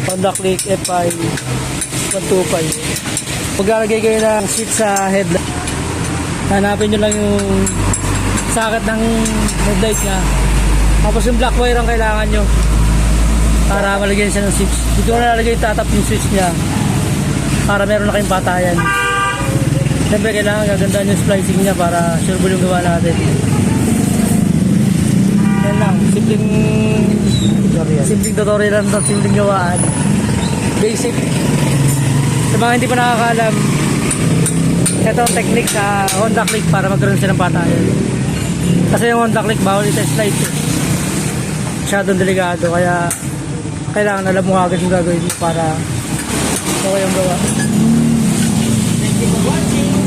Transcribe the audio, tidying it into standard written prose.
Honda Click FI 125. Paglalagay kayo ng switch sa headlight, hanapin nyo lang yung socket ng headlight nya. Tapos yung black wire ang kailangan nyo para malagyan siya ng switch. Dito na lalagay, tatap yung switch nya para meron na kayong patayan. Siyempre kailangan gagandaan yung splicing nya para sureball yung gawa natin. Yan lang, simpleng tutorial lang ito, simpleng gawaan, basic. Sa mga hindi pa nakakaalam, ito ang technique sa Honda Click para magkaroon siya ng patayan. Kasi yung Honda Click bawal i-test light eh. Masyadong delikado, kaya kailangan alam mo agad yung gagawin mo para okay yung gawa. Thank you for watching.